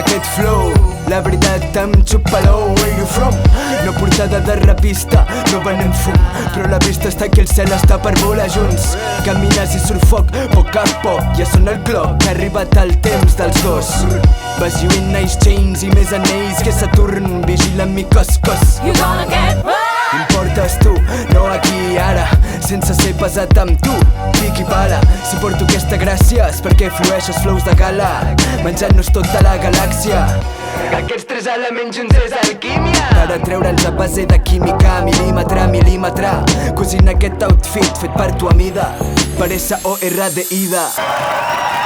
aquest flow, la veritat em xupa l'ou. Where you from? No portada de revista, no venem fum, però la vista està aquí, el cel està per volar junts. Camines i surt foc, poc a poc, ja sona el cloc, que ha arribat el temps dels dos. Vas lluint nice chains i més anells que Saturn vigilen mi cos. You gonna get burned. Importes tu, no aquí ara, sense ser pesat amb tu, pic i pala. Si porto aquesta gràcia és perquè flueixes flows de gala, menjant-nos tota la galàxia. Aquests tres elements junts és alquímia, per atreure'ls a base de química, mil·límetre a mil·límetre. Cosint aquest outfit fet per tu a mida, per S-O-R-D-I-D-A.